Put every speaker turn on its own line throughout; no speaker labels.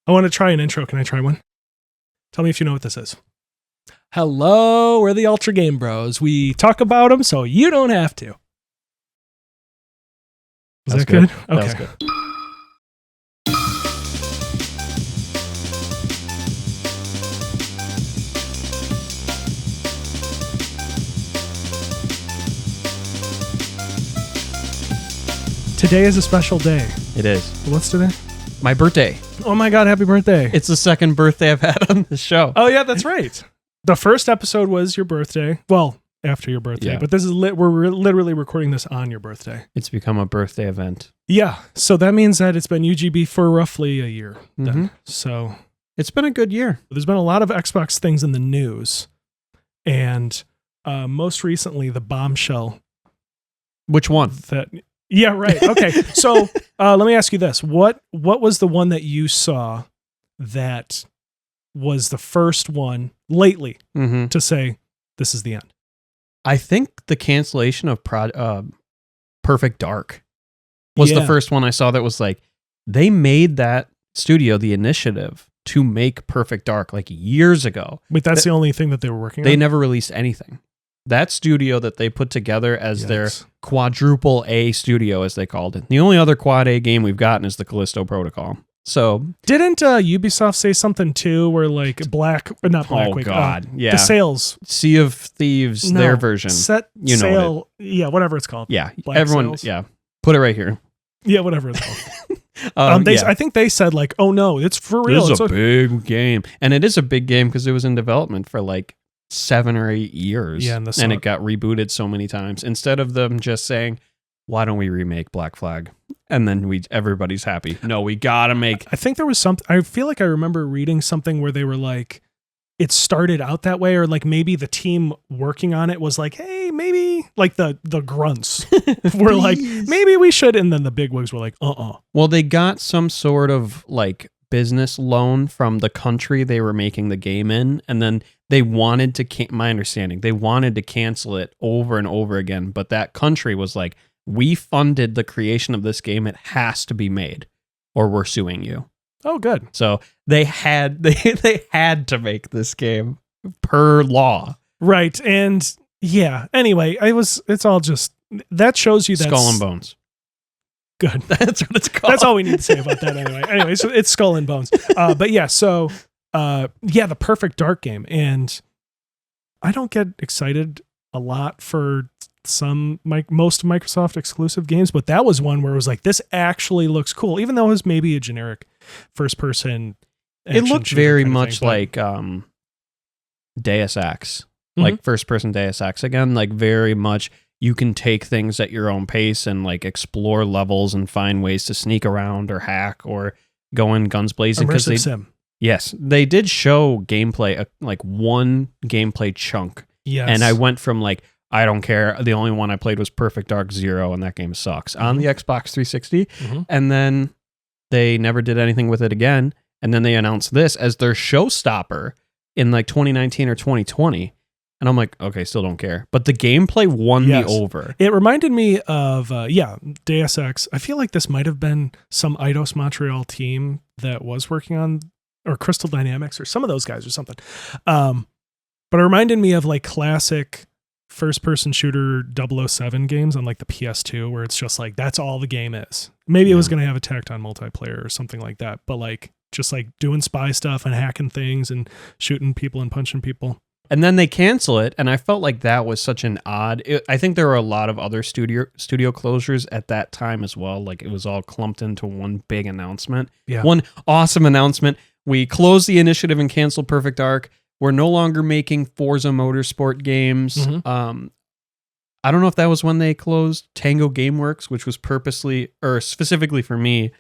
I want to try an intro. Can I try one? Tell me if you know what this is. Hello, we're the Ultra Game Bros. We talk about them so you don't have to. Is that good? Okay.
That was good.
Today is a special day.
It is.
What's today?
My birthday.
Oh my God, happy birthday.
It's the second birthday I've had on this show.
Oh yeah, that's right. The first episode was your birthday. Well, after your birthday,
Yeah.
but this is we're literally recording this on your birthday.
It's become a birthday event.
Yeah, so that means that it's been UGB for roughly a year then. So
It's been a good year.
there's been a lot of Xbox things in the news, and most recently the bombshell
Which one?
that. Yeah, right. Okay, so let me ask you this: what was the one that you saw that was the first one lately
Mm-hmm.
to say this is the end?
I think the cancellation of Perfect Dark was the
Yeah.
first one I saw that was like, they made that studio the initiative to make Perfect Dark like years ago.
Wait, that's the only thing that they were working
They
on?
never released anything. That studio that they put together as their
Yikes.
quadruple A studio, as they called it. The only other quad A game we've gotten is the Callisto Protocol. So,
Didn't Ubisoft say something too where like not Black
oh
Week,
god, yeah,
the sales
Sea of Thieves,
No,
their version.
set
You know
sale, yeah, whatever it's called.
Yeah,
Black
everyone,
Sails.
yeah, put it right here.
Yeah, whatever it's called.
Yeah.
I think they said like, oh no, it's for real.
This
It's
is a big game, and it is a big game because it was in development for like 7 or 8 years.
Yeah, and
it got rebooted so many times. Instead of them just saying, "Why don't we remake Black Flag?" and then everybody's happy. No, we gotta make.
I think there was something. I feel like I remember reading something where they were like, it started out that way, or like maybe the team working on it was like, hey, maybe like the grunts were like, maybe we should, and then the bigwigs were like,
Well, they got some sort of like business loan from the country they were making the game in, and then they wanted to, my understanding, they wanted to cancel it over and over again, but that country was like, we funded the creation of this game, it has to be made, or we're suing you.
oh, good.
So they had they had to make this game per law.
Right. And yeah, anyway, it's all just, that shows you that
Skull and Bones.
Good.
That's what it's called.
That's all we need to say about that anyway. So it's Skull and Bones. But yeah, so yeah, the Perfect Dark game. And I don't get excited a lot for most Microsoft exclusive games, but that was one where it was like, this actually looks cool, even though it was maybe a generic first person.
It looked very much like Deus Ex, like first person Deus Ex again, like very much you can take things at your own pace and like explore levels and find ways to sneak around or hack or go in guns blazing.
Immersive sim.
Yes, they did show gameplay, like one gameplay chunk.
Yes.
And I went from like, I don't care. The only one I played was Perfect Dark Zero, and that game sucks on the Xbox 360. And then they never did anything with it again. And then they announced this as their showstopper in like 2019 or 2020. And I'm like, okay, still don't care. But the gameplay won me over.
It reminded me of, Deus Ex. I feel like this might have been some Eidos Montreal team that was working on, or Crystal Dynamics, or some of those guys or something. But it reminded me of like classic first-person shooter 007 games on like the PS2, where it's just like, that's all the game is. Maybe it was going to have a tacked on multiplayer or something like that, but like just like doing spy stuff and hacking things and shooting people and punching people.
And then they cancel it, and I felt like that was such an odd. I think there were a lot of other studio closures at that time as well. Like it was all clumped into one big announcement.
Yeah.
One awesome announcement. We closed the initiative and canceled Perfect Dark. We're no longer making Forza Motorsport games. I don't know if that was when they closed Tango Gameworks, which was purposely or specifically for me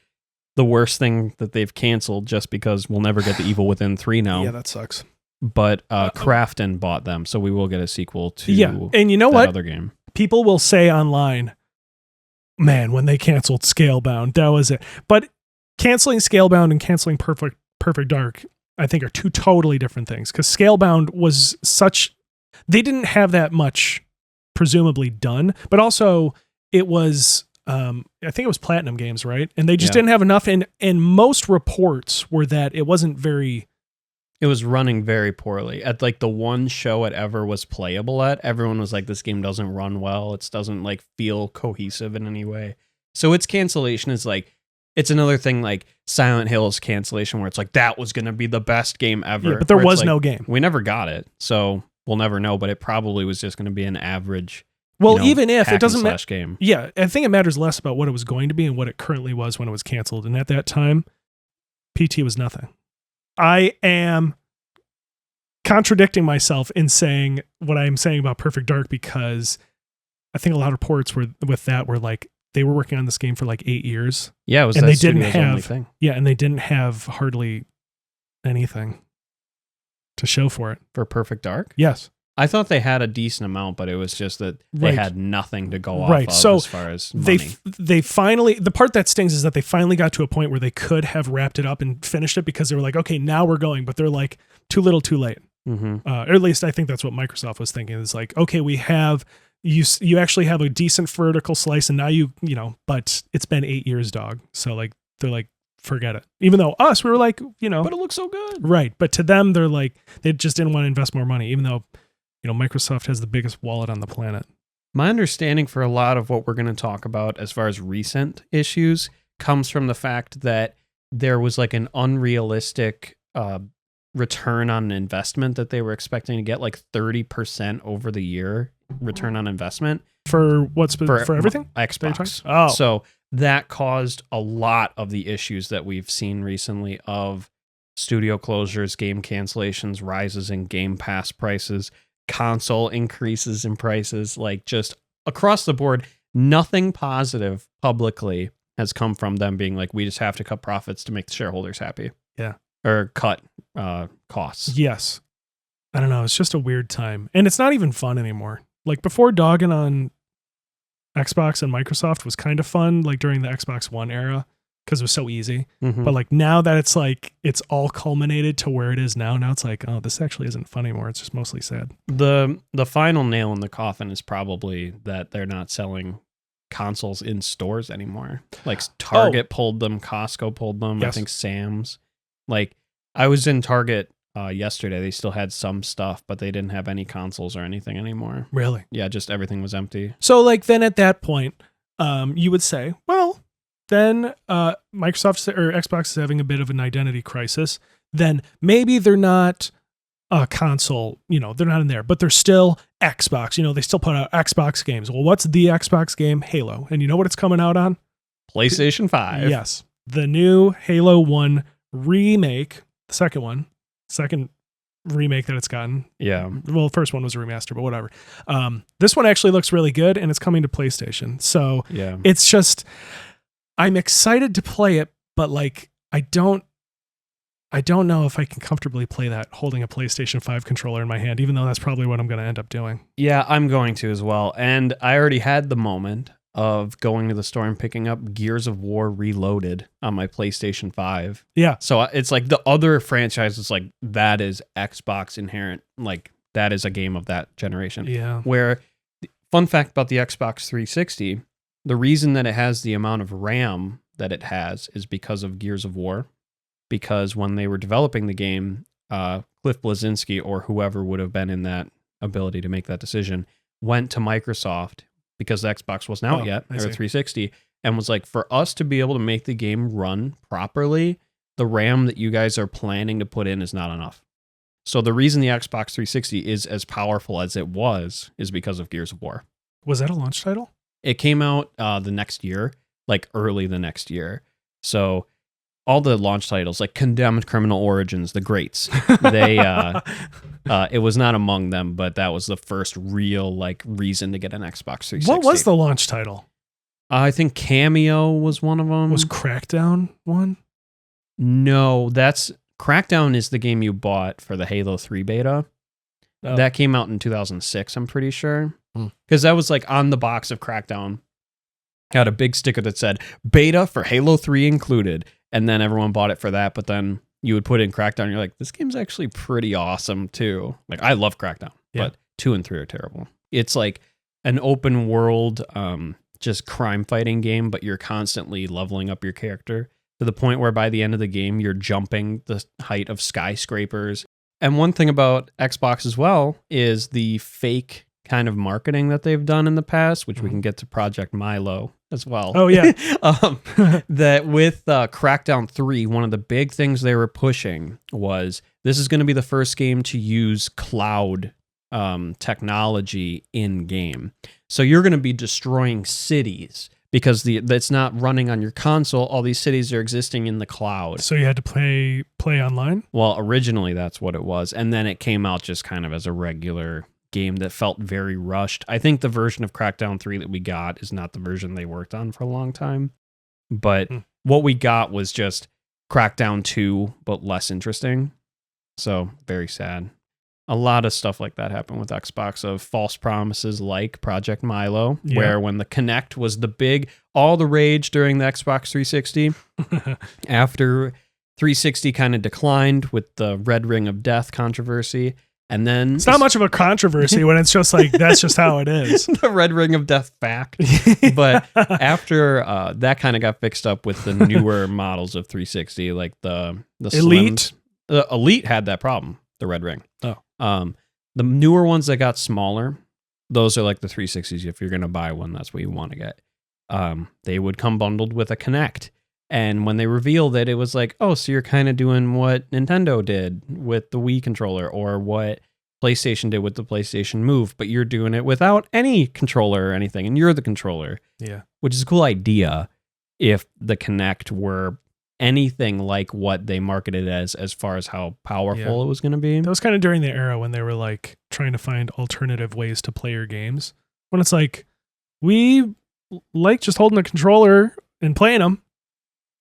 the worst thing that they've canceled, just because we'll never get the Evil Within 3 now.
Yeah, that sucks.
But Krafton bought them, so we will get a sequel to
and you know
that
what?
other game.
People will say online, man, when they canceled Scalebound, that was it. But canceling Scalebound and canceling Perfect Dark, I think, are two totally different things. Because Scalebound was they didn't have that much presumably done, but also it was I think it was Platinum Games, right? And they just
Yeah.
didn't have enough. And most reports were that it wasn't very.
It was running very poorly. At like the one show it ever was playable at, everyone was like, this game doesn't run well. It doesn't like feel cohesive in any way. So its cancellation is like, it's another thing like Silent Hill's cancellation where it's like, that was going to be the best game ever.
Yeah, but there
where it's
was
like,
no game.
We never got it. So we'll never know, but it probably was just going to be an average.
Well, even if it doesn't matter.
Game.
Yeah, I think it matters less about what it was going to be and what it currently was when it was canceled. And at that time, PT was nothing. I am contradicting myself in saying what I'm saying about Perfect Dark because I think a lot of reports were like they were working on this game for like 8 years.
Yeah, it was
and
that
they didn't
studio's
have
only thing.
Yeah, and they didn't have hardly anything to show for it.
For Perfect Dark?
Yes.
I thought they had a decent amount, but it was just that they
Right.
had nothing to go off
Right.
of
So
as far as money.
they finally, the part that stings is that they finally got to a point where they could have wrapped it up and finished it because they were like, okay, now we're going, but they're like too little too late.
Mm-hmm.
Or at least I think that's what Microsoft was thinking. It's like, okay, we have, you actually have a decent vertical slice and now you know, but it's been 8 years, dog. So like, they're like, forget it. Even though us, we were like, you know,
But it looks so good.
right. But to them, they're like, they just didn't want to invest more money, even though, you know, Microsoft has the biggest wallet on the planet.
My understanding for a lot of what we're going to talk about as far as recent issues comes from the fact that there was like an unrealistic return on investment that they were expecting to get like 30% over the year return on investment.
For what's for everything?
Xbox.
Oh.
So that caused a lot of the issues that we've seen recently of studio closures, game cancellations, rises in Game Pass prices, console increases in prices, like just across the board, nothing positive publicly has come from them being like, we just have to cut profits to make the shareholders happy.
Yeah.
Or cut costs.
Yes. I don't know. It's just a weird time. And it's not even fun anymore. Like before, dogging on Xbox and Microsoft was kind of fun, like during the Xbox One era, because it was so easy.
Mhm.
But like now that it's like, it's all culminated to where it is now it's like, oh, this actually isn't fun anymore. It's just mostly sad.
The final nail in the coffin is probably that they're not selling consoles in stores anymore. Like Target pulled them, Costco pulled them,
Yes.
I think Sam's. Like I was in Target yesterday. They still had some stuff, but they didn't have any consoles or anything anymore.
Really?
Yeah, just everything was empty.
So like then at that point, you would say, well, then Microsoft or Xbox is having a bit of an identity crisis. Then maybe they're not a console, you know, they're not in there, but they're still Xbox. You know, they still put out Xbox games. Well, what's the Xbox game? Halo. And you know what it's coming out on?
PlayStation 5.
Yes. The new Halo 1 remake, the second remake that it's gotten.
Yeah.
Well, the first one was a remaster, but whatever. This one actually looks really good and it's coming to PlayStation. So
Yeah.
it's just, I'm excited to play it, but like, I don't know if I can comfortably play that holding a PlayStation 5 controller in my hand, even though that's probably what I'm going to end up doing.
Yeah, I'm going to as well. And I already had the moment of going to the store and picking up Gears of War Reloaded on my PlayStation 5.
Yeah.
So it's like the other franchises, like that is Xbox inherent. Like that is a game of that generation.
Yeah.
Where, fun fact about the Xbox 360, the reason that it has the amount of RAM that it has is because of Gears of War. Because when they were developing the game, Cliff Bleszinski or whoever would have been in that ability to make that decision went to Microsoft because the Xbox wasn't out yet, or 360, and was like, for us to be able to make the game run properly, the RAM that you guys are planning to put in is not enough. So the reason the Xbox 360 is as powerful as it was is because of Gears of War.
Was that a launch title?
It came out the next year, like early the next year. So all the launch titles, like Condemned Criminal Origins, The Greats, they it was not among them, but that was the first real like reason to get an Xbox 360.
What was the launch title?
I think Cameo was one of them.
Was Crackdown one?
No, that's Crackdown is the game you bought for the Halo 3 beta.
Oh.
That came out in 2006, I'm pretty sure. Because that was like on the box of Crackdown. Had a big sticker that said beta for Halo 3 included. And then everyone bought it for that. But then you would put in Crackdown. And you're like, this game's actually pretty awesome too. Like I love Crackdown, but 2 and 3 are terrible. It's like an open world just crime fighting game, but you're constantly leveling up your character to the point where by the end of the game, you're jumping the height of skyscrapers. And one thing about Xbox as well is the fake kind of marketing that they've done in the past, which we can get to Project Milo as well.
Oh, yeah.
That with Crackdown 3, one of the big things they were pushing was this is going to be the first game to use cloud technology in game. So you're going to be destroying cities because that's not running on your console. All these cities are existing in the cloud.
So you had to play online?
Well, originally that's what it was. And then it came out just kind of as a regular game that felt very rushed. I think the version of Crackdown 3 that we got is not the version they worked on for a long time. But what we got was just Crackdown 2, but less interesting. So very sad. A lot of stuff like that happened with Xbox, of false promises like Project Milo, where when the Kinect was all the rage during the Xbox 360, after 360 kind of declined with the Red Ring of Death controversy. And then
it's not much of a controversy when it's just like, that's just how it is.
The Red Ring of Death fact. But after that kind of got fixed up with the newer models of 360, like the
Elite.
The Elite had that problem, the Red Ring.
Oh.
The newer ones that got smaller, those are like the 360s. If you're going to buy one, that's what you want to get. They would come bundled with a Kinect. And when they revealed it, it was like, oh, so you're kind of doing what Nintendo did with the Wii controller, or what PlayStation did with the PlayStation Move, but you're doing it without any controller or anything, and you're the controller.
Yeah.
Which is a cool idea if the Kinect were anything like what they marketed as far as how powerful it was going to be.
That was kind of during the era when they were like trying to find alternative ways to play your games. When it's like, we like just holding a controller and playing them.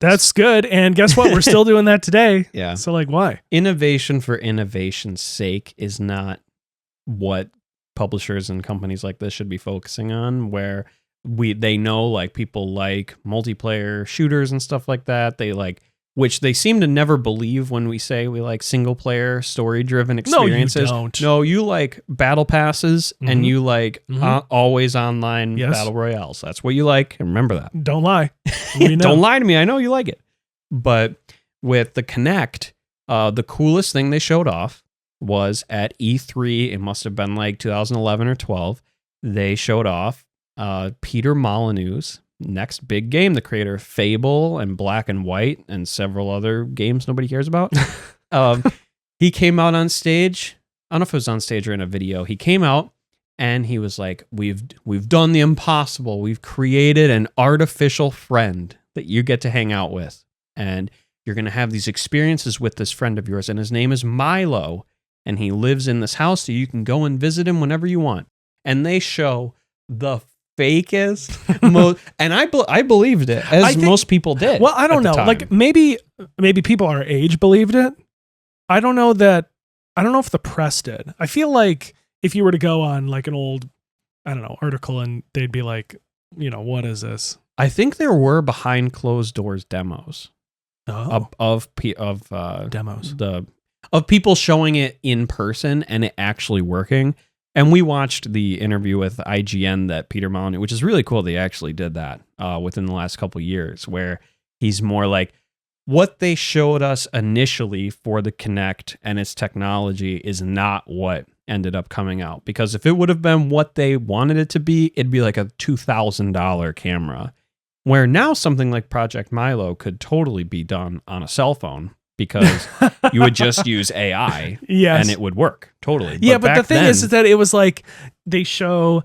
That's good. And guess what? We're still doing that today.
Yeah.
So like, why?
Innovation for innovation's sake is not what publishers and companies like this should be focusing on, where they know like people like multiplayer shooters and stuff like that. They like, which they seem to never believe when we say we like single player story driven experiences.
No, you don't.
No, you like battle passes and you like always online battle royales. That's what you like. And remember that.
Don't lie. We know.
Don't lie to me. I know you like it. But with the Kinect, the coolest thing they showed off was at E3. It must have been like 2011 or 12. They showed off Peter Molyneux's next big game, the creator of Fable and Black and White and several other games nobody cares about. He came out on stage. I don't know if it was on stage or in a video. He came out and he was like, we've done the impossible. We've created an artificial friend that you get to hang out with. And you're going to have these experiences with this friend of yours. And his name is Milo. And he lives in this house, so you can go and visit him whenever you want. And they show the fakest and I believed it, as most people did.
Well, I don't know. Like maybe people our age believed it. I don't know if the press did. I feel like if you were to go on like an old, I don't know, article and they'd be like, you know, what is this?
I think there were behind closed doors demos of
demos
of people showing it in person and it actually working. And we watched the interview with IGN that Peter Molyneux, which is really cool. They actually did that within the last couple of years, where he's more like, what they showed us initially for the Kinect and its technology is not what ended up coming out. Because if it would have been what they wanted it to be, it'd be like a $2,000 camera. Where now something like Project Milo could totally be done on a cell phone, because you would just use AI and it would work totally.
Yeah, but the thing is that it was like it's so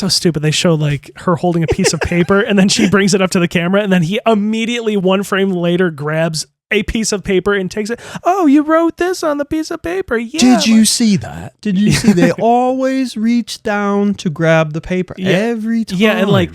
stupid. They show like her holding a piece of paper and then she brings it up to the camera and then he immediately one frame later grabs a piece of paper and takes it. Oh, you wrote this on the piece of paper. Yeah.
Did you see that? Did you see they always reach down to grab the paper every time?
Yeah, and like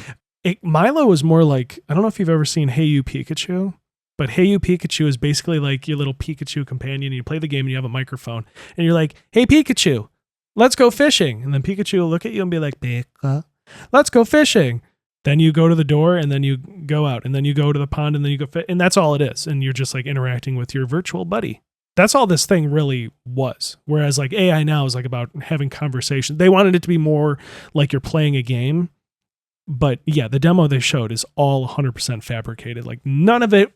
Milo was more like, I don't know if you've ever seen Hey You Pikachu. But Hey You Pikachu is basically like your little Pikachu companion. You play the game and you have a microphone. And you're like, hey, Pikachu, let's go fishing. And then Pikachu will look at you and be like, Pika, let's go fishing. Then you go to the door and then you go out. And then you go to the pond and then you go and that's all it is. And you're just like interacting with your virtual buddy. That's all this thing really was. Whereas like AI now is like about having conversation. They wanted it to be more like you're playing a game. But yeah, the demo they showed is all 100% fabricated. Like none of it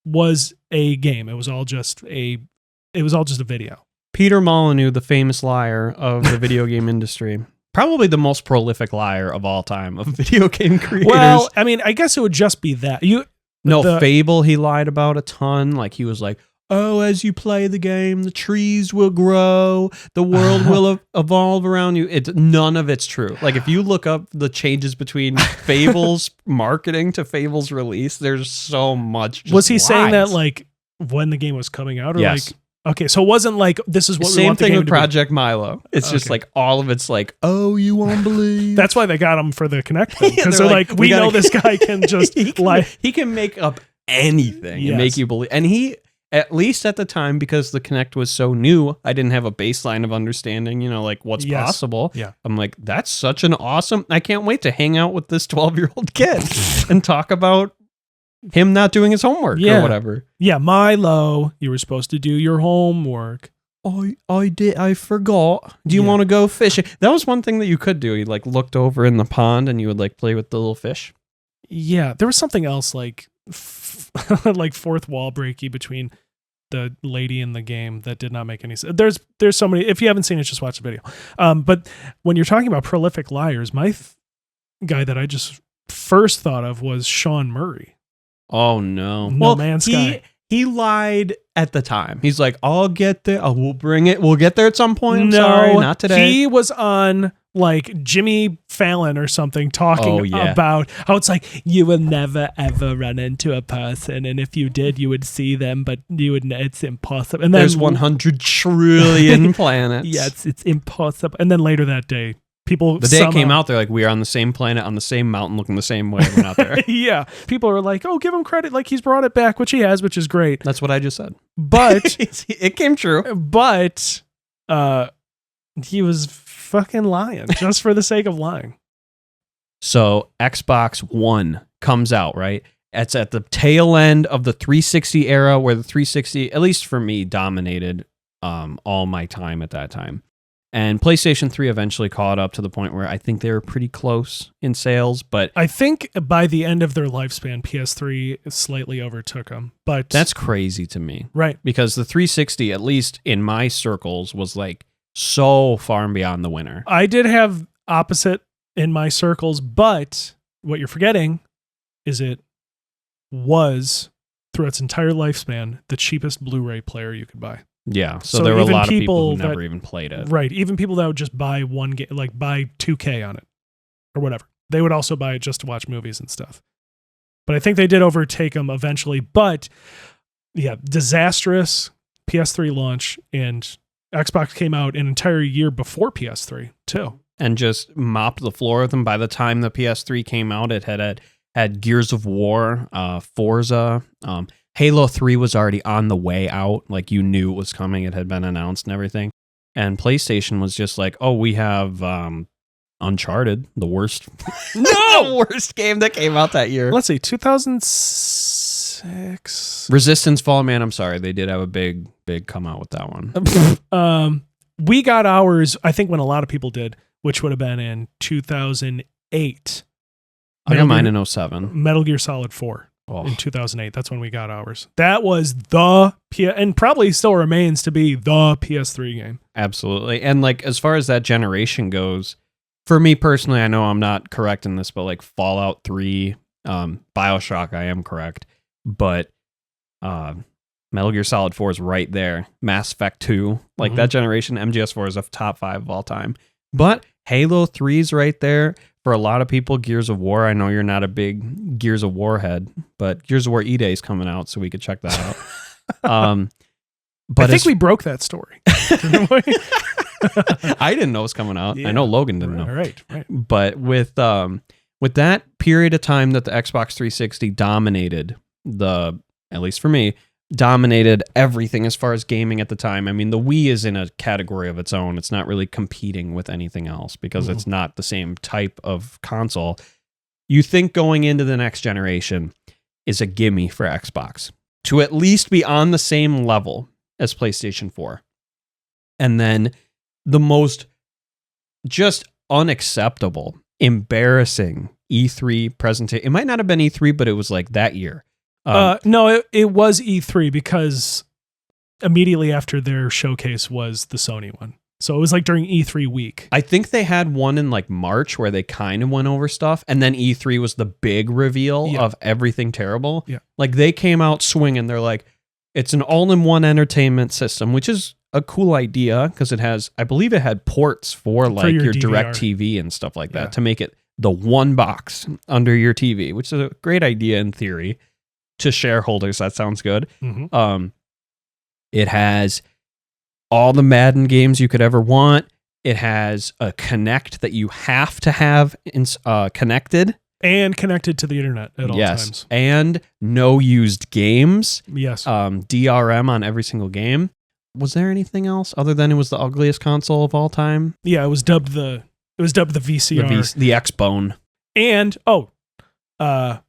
was a game. It was all just a video.
Peter Molyneux, the famous liar of the video game industry. Probably the most prolific liar of all time of video game creators.
Well, I mean, I guess it would just be that.
Fable he lied about a ton. Like he was like, oh, as you play the game, the trees will grow, the world will evolve around you. None of it's true. Like if you look up the changes between Fable's marketing to Fable's release, there's so much.
Was he saying that like when the game was coming out, or
yes.
like? Okay, so it wasn't like this is what we want the game to be.
Same thing with Project Milo. It's just like all of it's like, oh, you won't believe.
That's why they got him for the Kinect thing, because they're like, we know this guy can just
he can make up anything and make you believe. And he, at least at the time, because the Kinect was so new, I didn't have a baseline of understanding, like what's possible.
Yeah.
I'm like, that's such an awesome, I can't wait to hang out with this 12-year-old kid and talk about him not doing his homework or whatever.
Yeah, Milo, you were supposed to do your homework.
I did. I forgot. Do you want to go fishing? That was one thing that you could do. You like looked over in the pond and you would like play with the little fish.
Yeah, there was something else like like fourth wall breaky between the lady in the game that did not make any sense. There's so many. If you haven't seen it, just watch the video. But when you're talking about prolific liars, my guy that I just first thought of was Sean Murray.
Oh no!
No Man's Sky.
He lied at the time. He's like, "I'll get there. We'll bring it. We'll get there at some point." I'm sorry, not today.
He was on like Jimmy Fallon or something talking about how it's like you will never ever run into a person, and if you did, you would see them, but you would. It's impossible. And then,
there's 100 trillion planets.
Yeah, it's impossible. And then later that day, people
the day it came out, they're like, we are on the same planet, on the same mountain, looking the same way. We're not there.
Yeah. People are like, oh, give him credit. Like he's brought it back, which he has, which is great.
That's what I just said.
But
it came true.
But he was fucking lying just for the sake of lying.
So Xbox One comes out, right? It's at the tail end of the 360 era, where the 360, at least for me, dominated all my time at that time. And PlayStation 3 eventually caught up to the point where I think they were pretty close in sales. But
I think by the end of their lifespan, PS3 slightly overtook them. But
that's crazy to me.
Right.
Because the 360, at least in my circles, was like so far and beyond the winner.
I did have opposite in my circles, but what you're forgetting is it was, through its entire lifespan, the cheapest Blu-ray player you could buy.
Yeah, so there were a lot of people who never even played it.
Right, even people that would just buy one game, like buy 2K on it or whatever. They would also buy it just to watch movies and stuff. But I think they did overtake them eventually. But yeah, disastrous PS3 launch, and Xbox came out an entire year before PS3 too.
And just mopped the floor with them. By the time the PS3 came out, it had Gears of War, Forza, Halo 3 was already on the way out. Like you knew it was coming. It had been announced and everything. And PlayStation was just like, oh, we have Uncharted, the worst, worst game that came out that year.
Let's see, 2006.
Resistance Fallen Man. I'm sorry. They did have a big come out with that one.
We got ours, I think, when a lot of people did, which would have been in 2008.
I got mine in 07.
Metal Gear Solid 4. In 2008. That's when we got ours. That was and probably still remains to be the PS3 game.
Absolutely. And like, as far as that generation goes, for me personally, I know I'm not correct in this, but like Fallout 3, BioShock, I am correct. But Metal Gear Solid 4 is right there. Mass Effect 2, like that generation, MGS4 is a top 5 of all time. But Halo 3 is right there. For a lot of people, Gears of War, I know you're not a big Gears of War head, but Gears of War E-Day is coming out, so we could check that out. But
I think we broke that story.
I didn't know it was coming out. Yeah. I know Logan didn't know.
Right.
But with that period of time that the Xbox 360 dominated at least for me, dominated everything as far as gaming at the time. I mean, the Wii is in a category of its own. It's not really competing with anything else because it's not the same type of console. You think going into the next generation is a gimme for Xbox to at least be on the same level as PlayStation 4. And then the most just unacceptable, embarrassing E3 presentation. It might not have been E3, but it was like that year.
No, it was E3 because immediately after their showcase was the Sony one. So it was like during E3 week.
I think they had one in like March where they kind of went over stuff. And then E3 was the big reveal of everything terrible.
Yeah.
Like they came out swinging. They're like, it's an all-in-one entertainment system, which is a cool idea because it has, I believe it had ports for like your direct TV and stuff like that to make it the one box under your TV, which is a great idea in theory. To shareholders, that sounds good.
Mm-hmm.
It has all the Madden games you could ever want. It has a Kinect that you have to have connected.
And connected to the internet at all times.
And no used games.
Yes.
DRM on every single game. Was there anything else other than it was the ugliest console of all time?
Yeah, it was dubbed the VCR.
The X-Bone.
And
$5.99.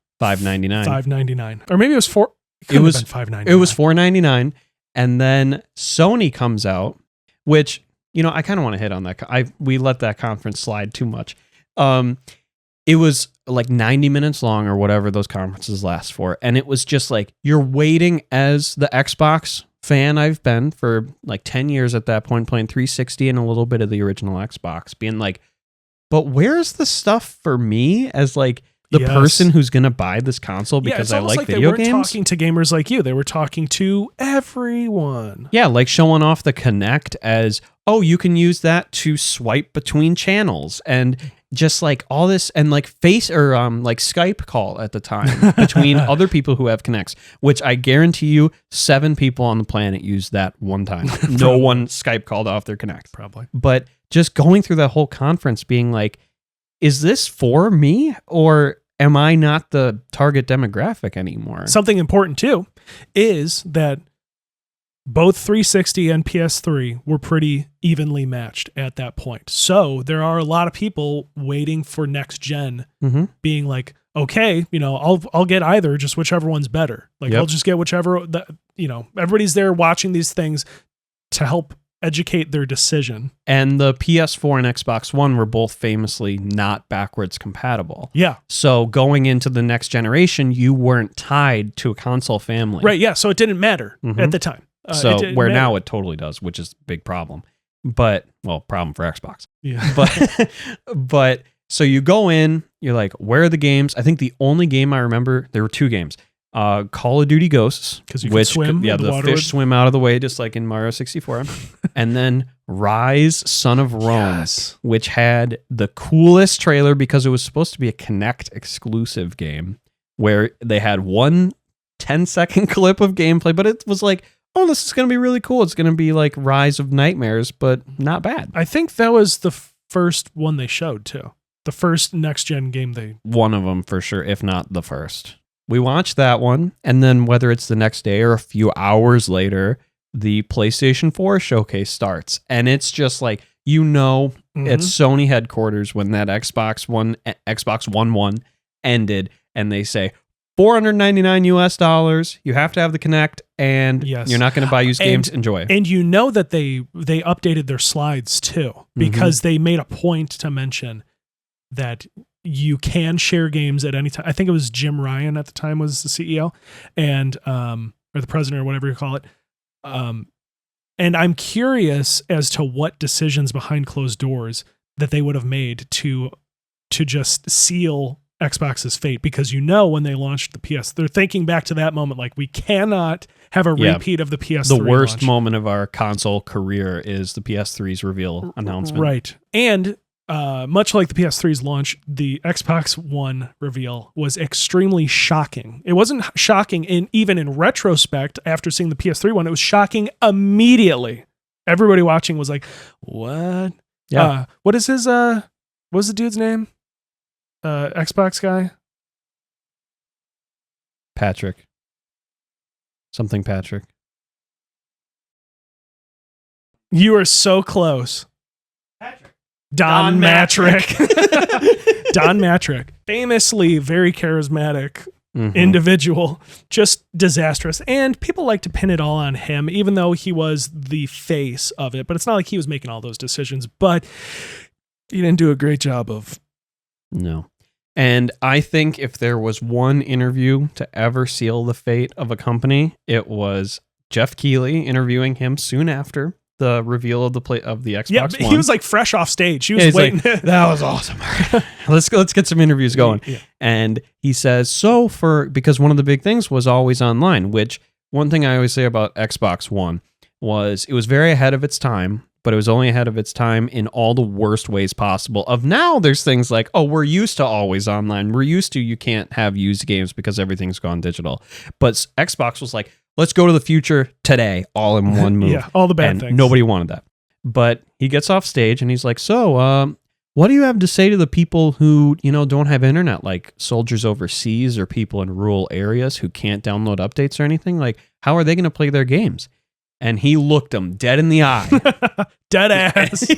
$5.99. Or maybe it was $4.
It was
$5.99.
It was $4.99. And then Sony comes out, which, you know, I kind of want to hit on that. We let that conference slide too much. It was like 90 minutes long or whatever those conferences last for. And it was just like, you're waiting as the Xbox fan I've been for like 10 years at that point, playing 360 and a little bit of the original Xbox, being like, but where's the stuff for me as like the person who's going to buy this console because I like video games?
They weren't talking to gamers like you. They were talking to everyone.
Yeah, like showing off the Kinect as, oh, you can use that to swipe between channels and just like all this and like face or like Skype call at the time between other people who have Kinects, which I guarantee you 7 people on the planet used that one time. No one Skype called off their Kinect.
Probably.
But just going through that whole conference being like, is this for me or am I not the target demographic anymore?
Something important too is that both 360 and PS3 were pretty evenly matched at that point. So there are a lot of people waiting for next gen being like, okay, you know, I'll get either, just whichever one's better. Like I'll just get whichever, you know, everybody's there watching these things to help educate their decision.
And the PS4 and Xbox One were both famously not backwards compatible.
Yeah.
So going into the next generation, you weren't tied to a console family.
Right. Yeah. So it didn't matter at the time.
So where now it totally does, which is a big problem. But, well, problem for Xbox.
Yeah.
But so you go in, you're like, where are the games? I think the only game I remember, there were 2 games. Call of Duty Ghosts,
because you can swim.
Yeah, the fish swim out of the way, just like in Mario 64. And then Rise, Son of Rome, which had the coolest trailer because it was supposed to be a Kinect exclusive game where they had one 10-second clip of gameplay, but it was like, oh, this is going to be really cool. It's going to be like Rise of Nightmares, but not bad.
I think that was the first one they showed too. The first next-gen game
One of them for sure, if not the first. We watched that one, and then whether it's the next day or a few hours later, the PlayStation 4 showcase starts. And it's just like, you know, it's Sony headquarters when that Xbox One ended, and they say, $499 US, you have to have the Kinect, and you're not going to buy used games. Enjoy.
And you know that they updated their slides too, because they made a point to mention that you can share games at any time. I think it was Jim Ryan at the time was the CEO and or the president or whatever you call it. And I'm curious as to what decisions behind closed doors that they would have made to just seal Xbox's fate, because you know when they launched the PS, they're thinking back to that moment like, we cannot have a repeat of the PS3
The worst
launch.
moment of our console career is the PS3's reveal announcement.
Right. And much like the PS3's launch, the Xbox One reveal was extremely shocking. It wasn't shocking even in retrospect after seeing the PS3 one. It was shocking immediately. Everybody watching was like, what?
Yeah.
What is his, what was the dude's name? Xbox guy?
Patrick. Something Patrick.
You are so close.
Patrick.
Don Matrick. Don Matrick. Famously very charismatic individual, just disastrous. And people like to pin it all on him, even though he was the face of it. But it's not like he was making all those decisions. But he didn't do a great job of.
No. And I think if there was one interview to ever seal the fate of a company, it was Jeff Keighley interviewing him soon after the reveal of the Xbox One.
He was like fresh off stage. He was waiting.
Like, that was awesome. Let's get some interviews going.
Yeah.
And he says, because one of the big things was always online, which one thing I always say about Xbox One was it was very ahead of its time, but it was only ahead of its time in all the worst ways possible. Of now, there's things like, oh, we're used to always online. We're used to you can't have used games because everything's gone digital. But Xbox was like, let's go to the future today, all in one move.
Yeah, all the bad things.
Nobody wanted that. But he gets off stage and he's like, so, what do you have to say to the people who, don't have internet, like soldiers overseas or people in rural areas who can't download updates or anything? Like, how are they going to play their games? And he looked him dead in the eye.
Dead ass.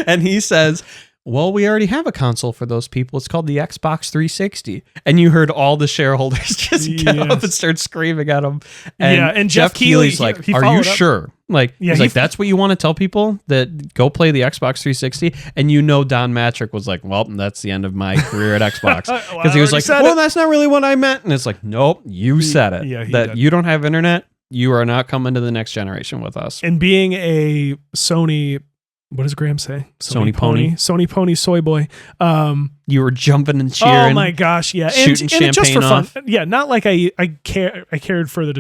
And he says, well, we already have a console for those people. It's called the Xbox 360. And you heard all the shareholders just get up and start screaming at him.
And Jeff
Keighley's like,
he
are you
up.
sure? Like, he's like, that's what you want to tell people, that go play the Xbox 360? And Don Matrick was like, well, that's the end of my career at Xbox. Because he was like, well, that's not really what I meant. And it's like, nope, you said it.
Yeah,
that you don't have internet. You are not coming to the next generation with us.
And being a Sony, what does Graham say?
Sony pony.
Sony pony soy boy.
You were jumping and cheering.
Oh my gosh, yeah.
Shooting champagne
just for
off.
fun. Yeah, not like I cared for the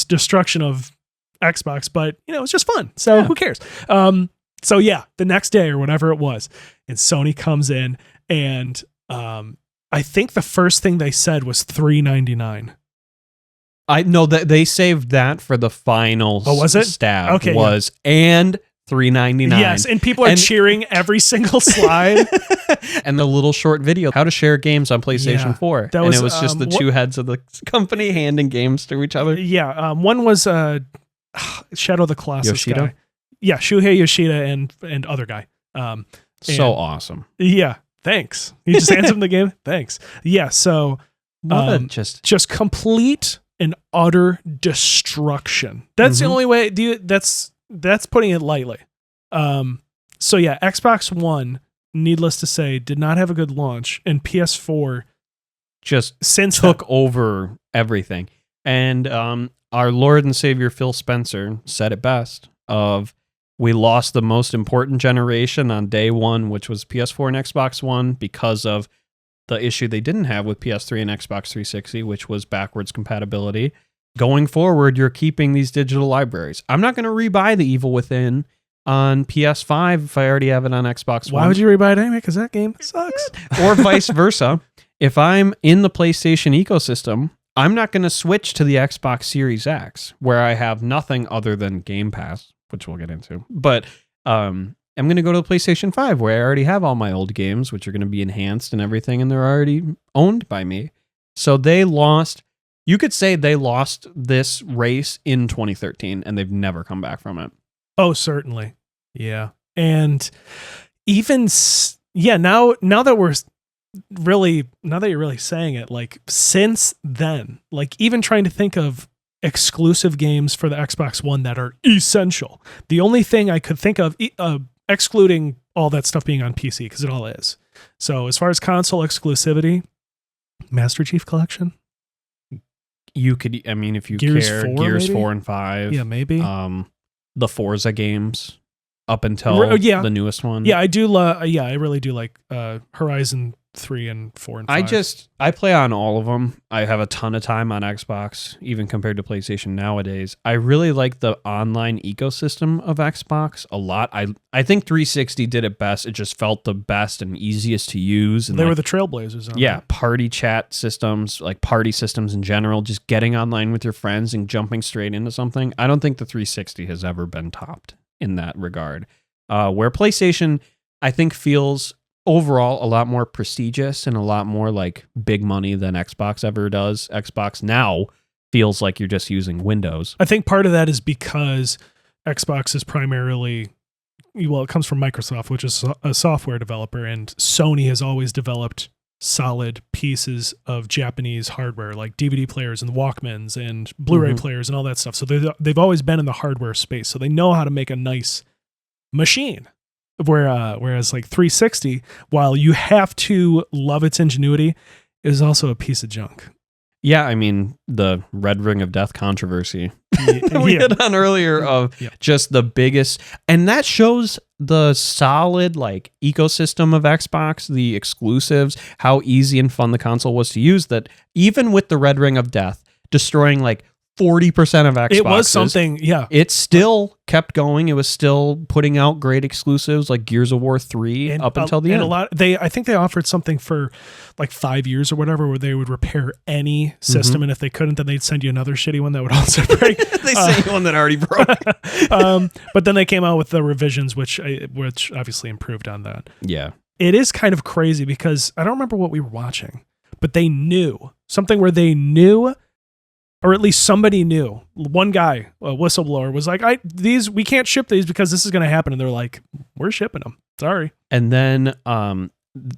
destruction of Xbox, but it was just fun. So who cares? So yeah, the next day or whatever it was, and Sony comes in and I think the first thing they said was $399.
I know that they saved that for the final stab.
Okay,
and $399.
Yes, and people are cheering every single slide.
And the little short video, how to share games on PlayStation 4.
It
was just the two heads of the company handing games to each other.
Yeah, one was Shadow of the Colossus
Yoshida?
guy. Yeah, Shuhei Yoshida and other guy.
So awesome.
Yeah, thanks. He just hands him the game. Thanks. Yeah, so just complete and utter destruction. That's the only way. That's putting it lightly. So yeah, Xbox One, needless to say, did not have a good launch, and PS4
just took over everything. And our Lord and Savior Phil Spencer said it best: we lost the most important generation on day one, which was PS4 and Xbox One, because of the issue they didn't have with PS3 and Xbox 360, which was backwards compatibility. Going forward, you're keeping these digital libraries. I'm not going to rebuy The Evil Within on PS5 if I already have it on Xbox One.
Why would you rebuy it anyway? Because that game sucks.
Or vice versa. If I'm in the PlayStation ecosystem, I'm not going to switch to the Xbox Series X, where I have nothing other than Game Pass, which we'll get into. But I'm going to go to the PlayStation 5, where I already have all my old games, which are going to be enhanced and everything, and they're already owned by me. So you could say they lost this race in 2013, and they've never come back from it.
Oh, certainly. Yeah. And even, now that you're really saying it, like since then, like even trying to think of exclusive games for the Xbox One that are essential. The only thing I could think of, excluding all that stuff being on PC, because it all is. So as far as console exclusivity, Master Chief Collection.
You could, if you
Gears
care,
4,
Gears
maybe?
4 and 5.
Yeah, maybe.
The Forza games up until the newest one.
Yeah, I do. I really do like Horizon 3 and 4 and 5.
I play on all of them. I have a ton of time on Xbox, even compared to PlayStation nowadays. I really like the online ecosystem of Xbox a lot. I think 360 did it best. It just felt the best and easiest to use. And
they were the trailblazers on that.
Party chat systems, like party systems in general, just getting online with your friends and jumping straight into something. I don't think the 360 has ever been topped in that regard. Where PlayStation, I think, feels overall a lot more prestigious and a lot more like big money than Xbox ever does. Xbox now feels like you're just using Windows.
I think part of that is because Xbox is primarily, it comes from Microsoft, which is a software developer, and Sony has always developed solid pieces of Japanese hardware, like DVD players and Walkmans and Blu-ray players and all that stuff. So they've always been in the hardware space. So they know how to make a nice machine. Whereas like 360, while you have to love its ingenuity, is also a piece of junk.
Yeah, I mean, the Red Ring of Death controversy we hit on earlier of just the biggest, and that shows the solid like ecosystem of Xbox, the exclusives, how easy and fun the console was to use, that even with the Red Ring of Death destroying like 40% of Xboxes.
It was something, yeah.
It still kept going. It was still putting out great exclusives like Gears of War 3 up until the end.
I think they offered something for like 5 years or whatever, where they would repair any system, and if they couldn't, then they'd send you another shitty one that would also break.
They sent you one that already broke.
But then they came out with the revisions, which obviously improved on that.
Yeah.
It is kind of crazy because I don't remember what we were watching, but they knew something where they knew, or at least somebody knew. One guy, a whistleblower, was like, we can't ship these because this is going to happen. And they're like, we're shipping them. Sorry.
And then,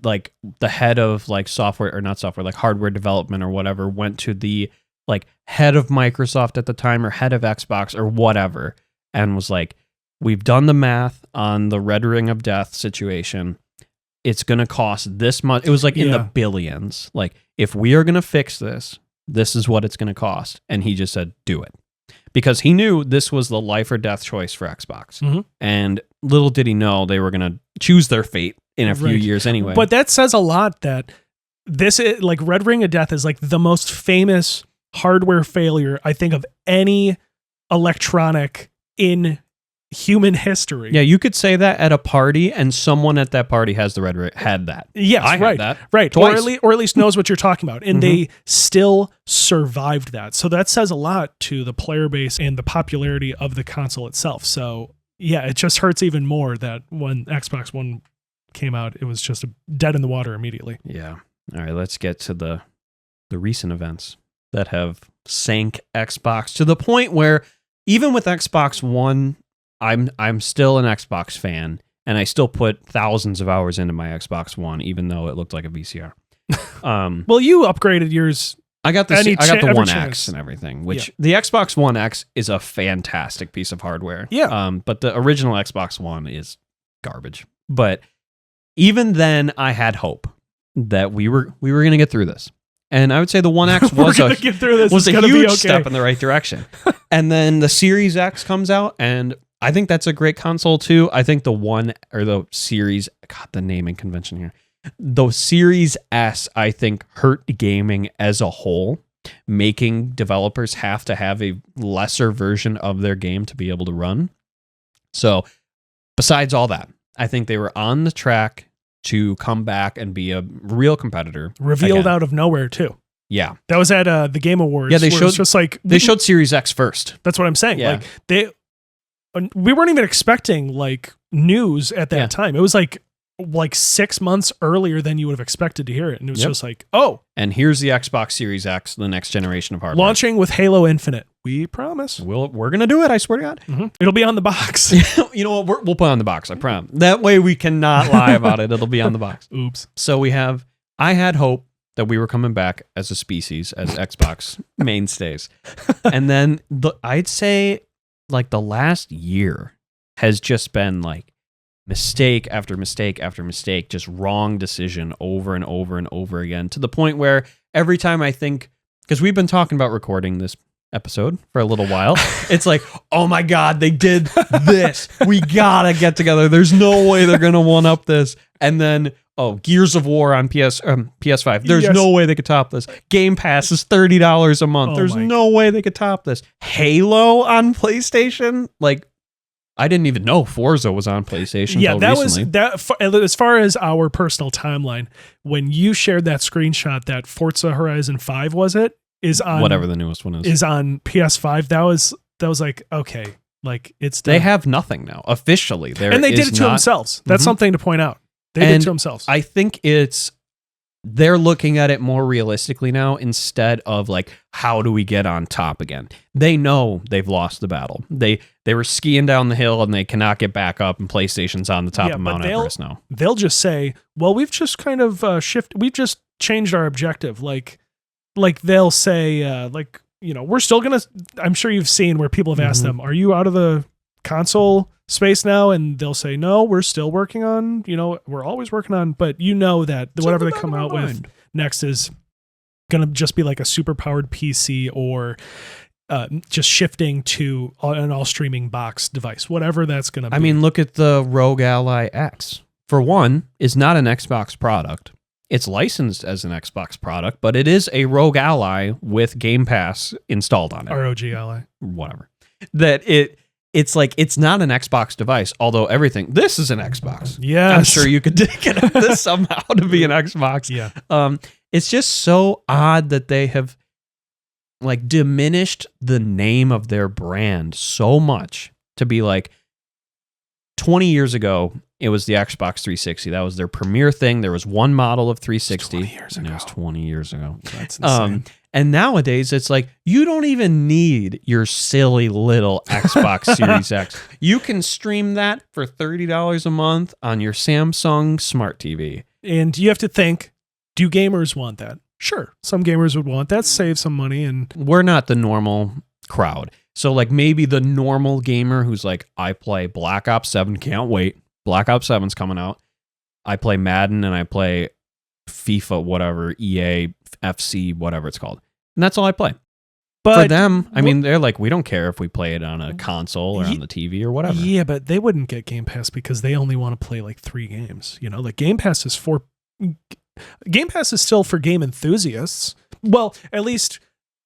like the head of like software, or not software, like hardware development or whatever, went to the like head of Microsoft at the time, or head of Xbox or whatever, and was like, we've done the math on the Red Ring of Death situation. It's going to cost this much. It was like in the billions. Like, if we are going to fix this, this is what it's going to cost. And he just said, do it. Because he knew this was the life or death choice for Xbox. And little did he know they were going to choose their fate in a few years anyway.
But that says a lot, that this is like Red Ring of Death is like the most famous hardware failure, I think, of any electronic in human history.
Yeah, you could say that at a party, and someone at that party had that.
Yes,
I had that.
Right.
Twice.
Or at least knows what you're talking about. And they still survived that. So that says a lot to the player base and the popularity of the console itself. So yeah, it just hurts even more that when Xbox One came out, it was just dead in the water immediately.
Yeah. All right, let's get to the recent events that have sank Xbox to the point where even with Xbox One, I'm still an Xbox fan, and I still put thousands of hours into my Xbox One, even though it looked like a VCR.
Well, you upgraded yours.
I got the One X and everything, which the Xbox One X is a fantastic piece of hardware.
Yeah.
But the original Xbox One is garbage. But even then, I had hope that we were going to get through this. And I would say the One X was a huge step in the right direction. And then the Series X comes out, and I think that's a great console too. I think the Series, God, the naming convention here. The Series S, I think, hurt gaming as a whole, making developers have to have a lesser version of their game to be able to run. So besides all that, I think they were on the track to come back and be a real competitor.
Revealed out of nowhere too.
Yeah.
That was at the Game Awards.
Yeah, they showed Series X first.
That's what I'm saying. Yeah. Like we weren't even expecting like news at that time. It was like 6 months earlier than you would have expected to hear it. And it was just like, oh.
And here's the Xbox Series X, the next generation of hardware.
Launching with Halo Infinite. We promise.
We're going to do it, I swear to God.
Mm-hmm. It'll be on the box.
You know what? We'll put it on the box, I promise. That way we cannot lie about it. It'll be on the box.
Oops.
So I had hope that we were coming back as a species, as Xbox mainstays. And then I'd say like the last year has just been like mistake after mistake after mistake, just wrong decision over and over and over again, to the point where every time I think, because we've been talking about recording this episode for a little while, it's like, oh my God, they did this. We gotta get together. There's no way they're gonna one up this. And then, Gears of War on PS5. There's no way they could top this. Game Pass is $30 a month. There's no way they could top this. Halo on PlayStation? Like, I didn't even know Forza was on PlayStation.
Yeah, that
recently.
was that. As far as our personal timeline, when you shared that screenshot, that Forza Horizon 5 is on
whatever the newest one
is on PS5. That was like, okay, like it's done.
They have nothing now officially.
And they did it to themselves. That's something to point out. They did it to themselves.
I think they're looking at it more realistically now, instead of like, how do we get on top again? They know they've lost the battle. They were skiing down the hill and they cannot get back up, and PlayStation's on the top of Mount Everest now.
They'll just say, well, we've just kind of we've just changed our objective. Like they'll say, we're still gonna. I'm sure you've seen where people have asked them, "Are you out of the console space now?" And they'll say, "No, we're still working on. We're always working on." But that whatever they come out with next is gonna just be like a super powered PC or just shifting to an all streaming box device, whatever that's gonna be.
I mean, look at the Rogue Ally X. For one, is not an Xbox product. It's licensed as an Xbox product, but it is a Rogue Ally with Game Pass installed on it.
ROG Ally.
Whatever. It's like, it's not an Xbox device, although this is an Xbox.
Yes.
I'm sure you could connect this somehow to be an Xbox.
Yeah.
It's just so odd that they have like diminished the name of their brand so much to be like 20 years ago. It was the Xbox 360. That was their premier thing. There was one model of 360.
20 years ago.
It was 20 years ago.
That's insane.
And nowadays, it's like, you don't even need your silly little Xbox Series X. You can stream that for $30 a month on your Samsung Smart TV.
And you have to think, do gamers want that? Sure. Some gamers would want that, save some money. And
we're not the normal crowd. So like maybe the normal gamer who's like, I play Black Ops 7, can't wait. Black Ops 7's coming out. I play Madden and I play FIFA, whatever, EA, FC, whatever it's called. And that's all I play. But for them, I mean, they're like, we don't care if we play it on a console or on the TV or whatever.
Yeah, but they wouldn't get Game Pass because they only want to play like 3 games. Like Game Pass is still for game enthusiasts. Well, at least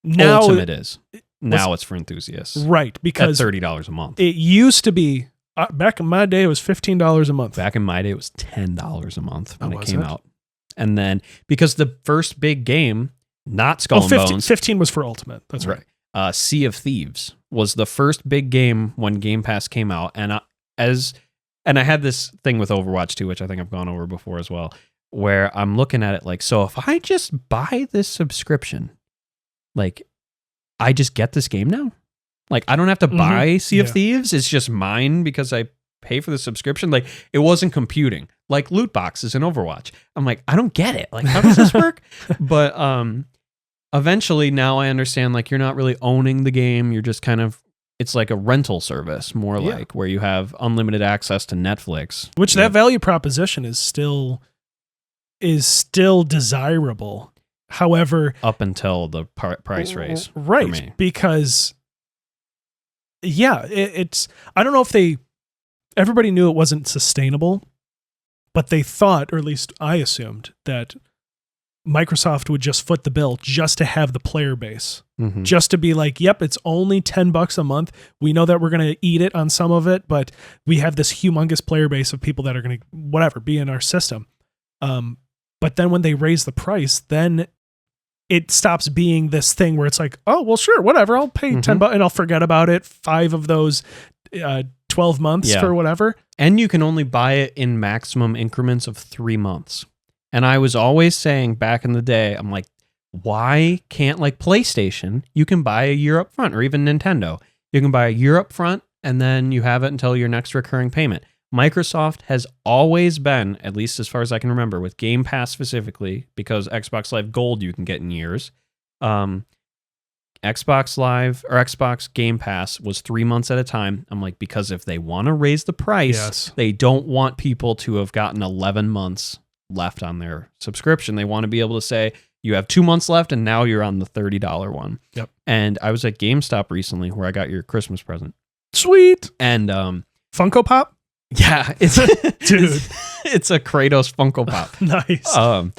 now
Ultimate is. Now it's for enthusiasts.
Right, because
at $30 a month.
It used to be back in my day, it was $15 a month.
Back in my day, it was $10 a month when it came out. And then, because the first big game, not Skull and Bones.
15 was for Ultimate. That's right.
Sea of Thieves was the first big game when Game Pass came out. And I had this thing with Overwatch 2, which I think I've gone over before as well, where I'm looking at it like, so if I just buy this subscription, like, I just get this game now? Like, I don't have to buy Sea of Thieves. It's just mine because I pay for the subscription. Like, it wasn't computing. Like loot boxes in Overwatch. I'm like, I don't get it. Like, how does this work? But eventually now I understand, like, you're not really owning the game. You're just kind of, it's like a rental service, more like, where you have unlimited access to Netflix.
Which that value proposition is still desirable. However,
up until the price raise.
Right. Because it's, I don't know if everybody knew it wasn't sustainable, but they thought, or at least I assumed, that Microsoft would just foot the bill just to have the player base, just to be like, yep, it's only $10 a month. We know that we're going to eat it on some of it, but we have this humongous player base of people that are going to, be in our system. But then when they raise the price, then it stops being this thing where it's like, oh, well, sure, whatever. I'll pay $10 and I'll forget about it. 5 of those 12 months for whatever.
And you can only buy it in maximum increments of 3 months. And I was always saying back in the day, I'm like, why can't, like PlayStation, you can buy a year up front, or even Nintendo, you can buy a year up front and then you have it until your next recurring payment. Microsoft has always been, at least as far as I can remember, with Game Pass specifically, because Xbox Live Gold you can get in years. Xbox Live or Xbox Game Pass was 3 months at a time. I'm like, because if they want to raise the price, they don't want people to have gotten 11 months left on their subscription. They want to be able to say, you have 2 months left and now you're on the $30 one.
Yep.
And I was at GameStop recently where I got your Christmas present.
Sweet.
And
Funko Pop?
Yeah, it's
dude.
It's a Kratos Funko Pop.
Nice.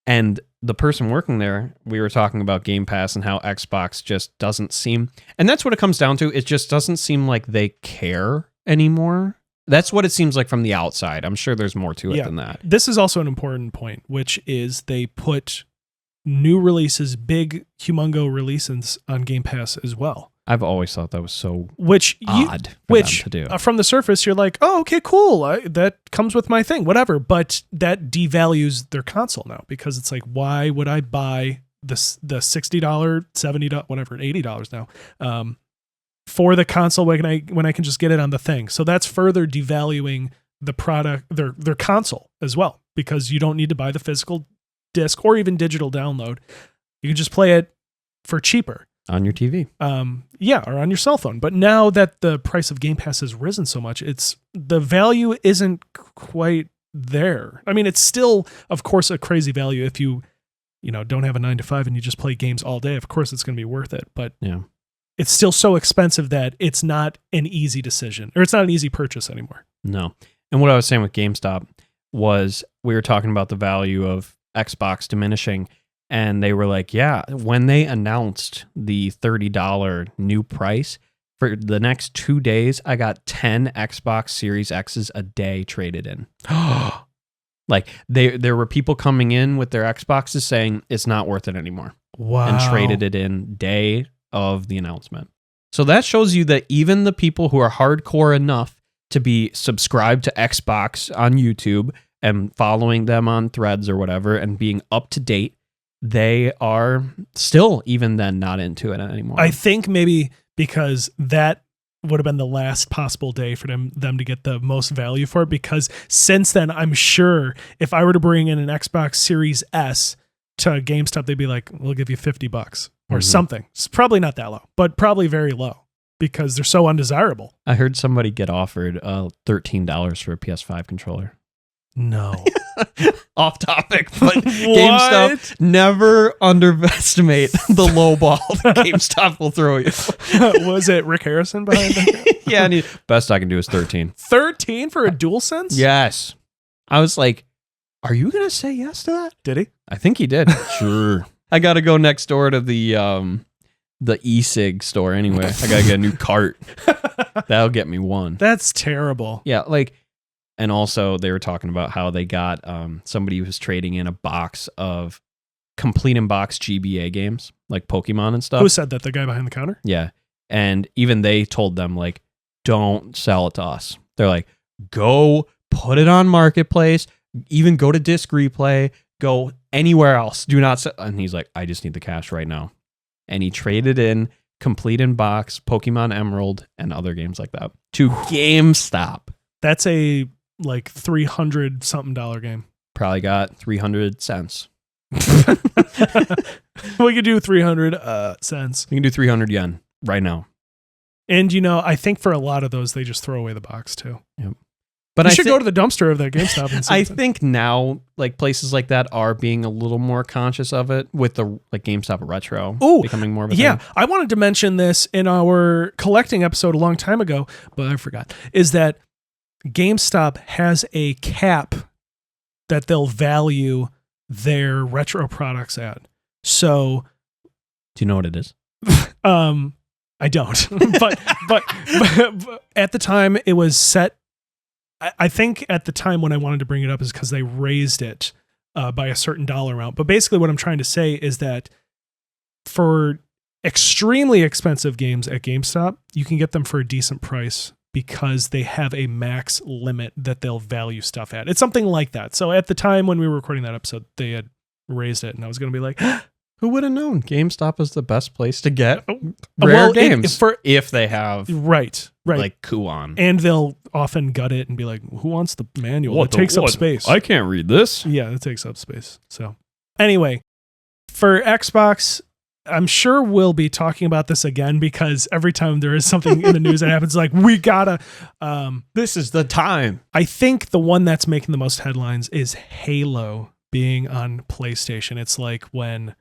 And the person working there, we were talking about Game Pass and how Xbox just doesn't seem, and that's what it comes down to. It just doesn't seem like they care anymore. That's what it seems like from the outside. I'm sure there's more to it than that.
This is also an important point, which is they put new releases, big, humongo releases on Game Pass as well.
I've always thought that was so
odd
for them to do.
From the surface, you're like, oh, okay, cool. That comes with my thing, whatever. But that devalues their console now, because it's like, why would I buy the $60, $70, whatever, $80 now for the console when I can just get it on the thing? So that's further devaluing the product, their console as well, because you don't need to buy the physical disc or even digital download. You can just play it for cheaper.
On your TV.
Or on your cell phone. But now that the price of Game Pass has risen so much, the value isn't quite there. I mean, it's still, of course, a crazy value if you don't have a 9 to 5 and you just play games all day. Of course, it's going to be worth it. But
yeah,
it's still so expensive that it's not an easy decision, or it's not an easy purchase anymore.
No. And what I was saying with GameStop was we were talking about the value of Xbox diminishing. And they were like, yeah, when they announced the $30 new price, for the next 2 days, I got 10 Xbox Series X's a day traded in. Like, there were people coming in with their Xboxes saying it's not worth it anymore.
Wow.
And traded it in day of the announcement. So that shows you that even the people who are hardcore enough to be subscribed to Xbox on YouTube and following them on Threads or whatever and being up to date, they are still, even then, not into it anymore.
I think maybe because that would have been the last possible day for them to get the most value for it, because since then, I'm sure if I were to bring in an Xbox Series S to GameStop, they'd be like, we'll give you $50 or something. It's probably not that low, but probably very low because they're so undesirable.
I heard somebody get offered $13 for a PS5 controller.
No.
Off topic, but GameStop, never underestimate the low ball that GameStop will throw you.
Was it Rick Harrison behind that?
Yeah, best I can do is 13.
13 for a DualSense?
Yes. I was like, are you going to say yes to that?
Did he?
I think he did. Sure. I got to go next door to the e-cig store anyway. I got to get a new cart. That'll get me one.
That's terrible.
Yeah, like, and also they were talking about how they got somebody who was trading in a box of complete in box GBA games, like Pokemon and stuff.
Who said that? The guy behind the counter?
Yeah. And even they told them, like, don't sell it to us. They're like, go put it on Marketplace, even go to Disc Replay, go anywhere else. Do not sell. And he's like, I just need the cash right now. And he traded in complete in box Pokemon Emerald and other games like that to GameStop.
That's a like $300 something game.
Probably got 300 cents.
We could do 300 cents.
We can do 300 yen right now.
And I think for a lot of those, they just throw away the box too.
Yep. But
I should go to the dumpster of that GameStop and see.
I think now, like, places like that are being a little more conscious of it with the GameStop Retro becoming more of a thing.
I wanted to mention this in our collecting episode a long time ago, but I forgot. Is that GameStop has a cap that they'll value their retro products at. So,
do you know what it is?
I don't. but at the time it was set. I think at the time when I wanted to bring it up is because they raised it by a certain dollar amount. But basically, what I'm trying to say is that for extremely expensive games at GameStop, you can get them for a decent price, because they have a max limit that they'll value stuff at. It's something like that. So at the time when we were recording that episode, they had raised it, and I was going to be like,
who would have known GameStop is the best place to get rare games if they have
right
like Kuon.
And they'll often gut it and be like, who wants the manual? It takes up space.
I can't read this.
Yeah, it takes up space. So anyway, for Xbox, I'm sure we'll be talking about this again, because every time there is something in the news that happens, like, we gotta,
this is the time.
I think the one that's making the most headlines is Halo being on PlayStation. It's like when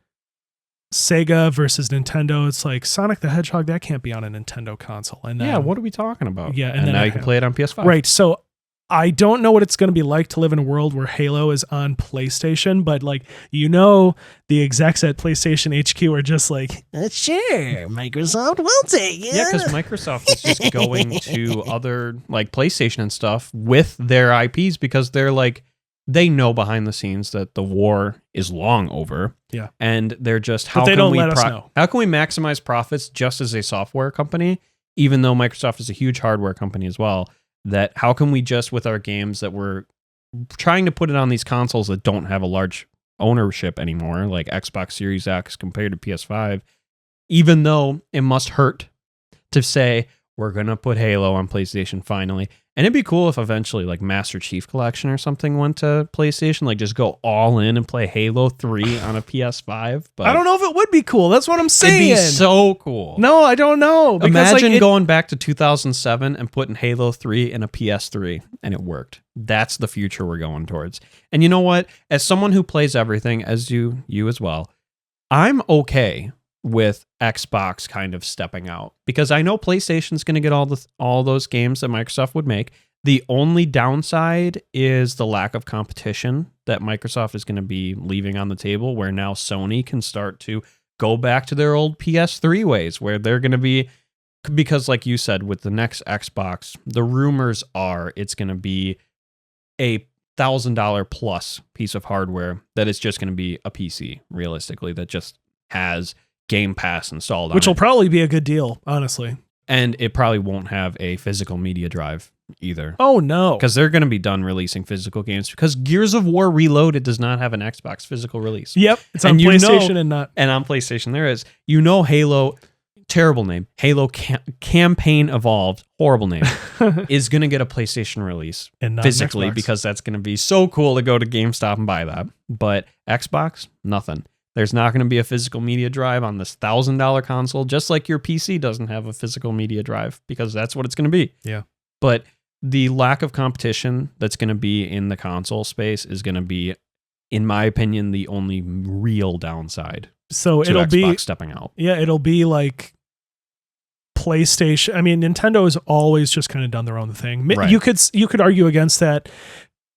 Sega versus Nintendo, it's like Sonic the Hedgehog, that can't be on a Nintendo console. And then,
what are we talking about?
Yeah,
and then now you can play it on PS5.
Right. So I don't know what it's going to be like to live in a world where Halo is on PlayStation, but like, the execs at PlayStation HQ are just like, sure, Microsoft will take it.
Yeah, because Microsoft is just going to other like PlayStation and stuff with their IPs, because they're like, they know behind the scenes that the war is long over.
Yeah.
And they're just,
how can we
maximize profits just as a software company, even though Microsoft is a huge hardware company as well? That how can we just, with our games that we're trying to put it on these consoles that don't have a large ownership anymore, like Xbox Series X compared to PS5, even though it must hurt to say we're going to put Halo on PlayStation finally. And it'd be cool if eventually like Master Chief Collection or something went to PlayStation, like just go all in and play Halo 3 on a PS5. But
I don't know if it would be cool. That's what I'm saying.
It'd be so cool.
No, I don't know. Because,
imagine going back to 2007 and putting Halo 3 in a PS3 and it worked. That's the future we're going towards. And you know what? As someone who plays everything, as you as well, I'm okay with Xbox kind of stepping out because I know PlayStation's going to get all those games that Microsoft would make. The only downside is the lack of competition that Microsoft is going to be leaving on the table, where now Sony can start to go back to their old PS3 ways, where they're going to be, because like you said, with the next Xbox, the rumors are it's going to be a $1,000 plus piece of hardware that is just going to be a PC, realistically, that just has Game Pass installed on
which will
it.
probably be a good deal, honestly.
And it probably won't have a physical media drive either.
Oh, no.
Because they're going to be done releasing physical games, because Gears of War Reloaded does not have an Xbox physical release.
Yep. It's on PlayStation and not.
And on PlayStation there is. Halo, terrible name, Halo Campaign Evolved, horrible name, is going to get a PlayStation release
And not
physically,
Xbox.
because that's going to be so cool to go to GameStop and buy that. But Xbox, nothing. There's not going to be a physical media drive on this $1,000 console, just like your PC doesn't have a physical media drive, because that's what it's going to be.
Yeah.
But the lack of competition that's going to be in the console space is going to be, in my opinion, the only real downside.
So
to
it'll
Xbox
be
stepping out.
Yeah, it'll be like PlayStation. I mean, Nintendo has always just kind of done their own thing.
Right.
You could argue against that.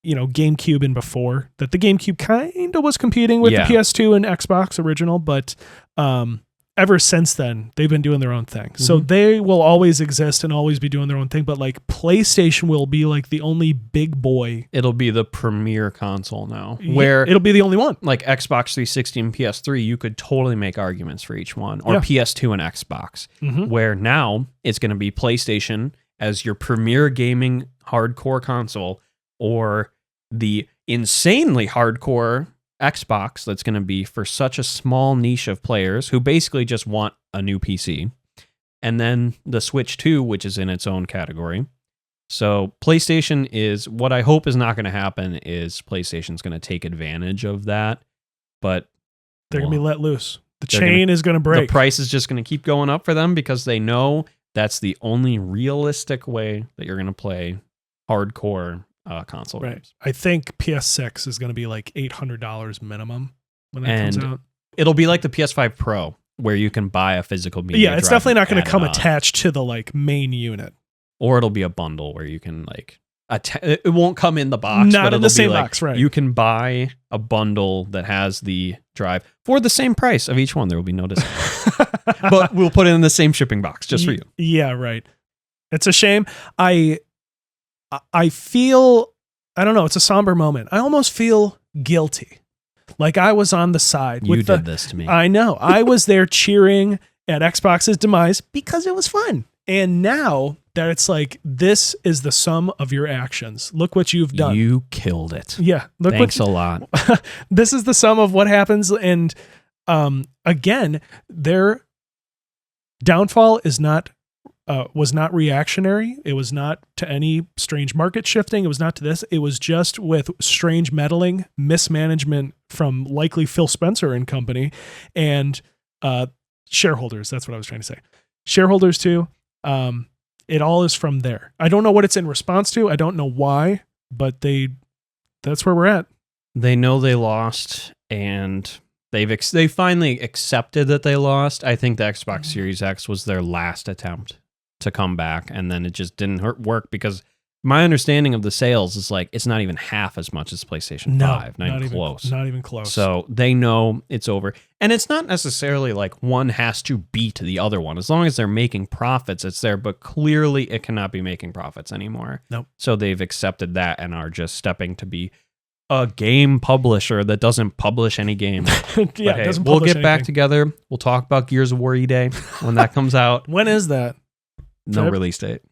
GameCube and before that, the GameCube kind of was competing with the PS2 and Xbox original, but ever since then, they've been doing their own thing. Mm-hmm. So they will always exist and always be doing their own thing, but like PlayStation will be like the only big boy.
It'll be the premier console now, where
it'll be the only one.
Like Xbox 360 and PS3, you could totally make arguments for each one, or PS2 and Xbox, where now it's going to be PlayStation as your premier gaming hardcore console, or the insanely hardcore Xbox that's going to be for such a small niche of players who basically just want a new PC. And then the Switch 2, which is in its own category. So PlayStation is, what I hope is not going to happen is PlayStation's going to take advantage of that. But
they're going to be let loose. The chain is going to break.
The price is just going to keep going up for them, because they know that's the only realistic way that you're going to play hardcore console games.
I think PS6 is going to be like $800 minimum when that comes out.
It'll be like the PS5 Pro, where you can buy a physical media drive.
It's definitely not going to come
on
attached to the like main unit.
Or it'll be a bundle where you can like it won't come in the box.
Not
but
in the same
like,
box, right?
You can buy a bundle that has the drive for the same price of each one. There will be no discount. But we'll put it in the same shipping box just for you.
Yeah, right. It's a shame. I feel, I don't know, it's a somber moment. I almost feel guilty. Like I was on the side.
You did this to me.
I know. I was there cheering at Xbox's demise because it was fun. And now that it's like, this is the sum of your actions. Look what you've done.
You killed it.
Yeah.
Thanks a lot.
This is the sum of what happens. And again, their downfall was not reactionary. It was not to any strange market shifting. It was not to this. It was just with strange meddling, mismanagement from likely Phil Spencer and company, and shareholders. That's what I was trying to say. Shareholders too. It all is from there. I don't know what it's in response to. I don't know why, but that's where we're at.
They know they lost, and they finally accepted that they lost. I think the Xbox Series X was their last attempt to come back, and then it just didn't work, because my understanding of the sales is like it's not even half as much as PlayStation 5. Not even close.
Not even close.
So they know it's over. And it's not necessarily like one has to beat the other one. As long as they're making profits, it's there. But clearly it cannot be making profits anymore.
Nope.
So they've accepted that and are just stepping to be a game publisher that doesn't publish any games.
Yeah,
hey,
doesn't
we'll
publish
get back
anything.
together. We'll talk about Gears of War E-Day when that comes out.
When is that?
No release date.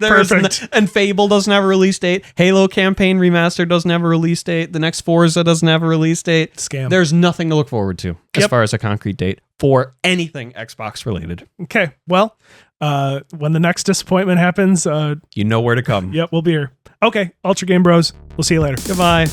Perfect.
And Fable doesn't have a release date. Halo Campaign Remaster doesn't have a release date. The next Forza doesn't have a release date.
Scam.
There's nothing to look forward to as
Yep.
far as a concrete date for anything Xbox related.
Okay. Well, when the next disappointment happens,
You know where to come.
yep, we'll be here. Okay. Ultra Game Bros. We'll see you later.
Goodbye.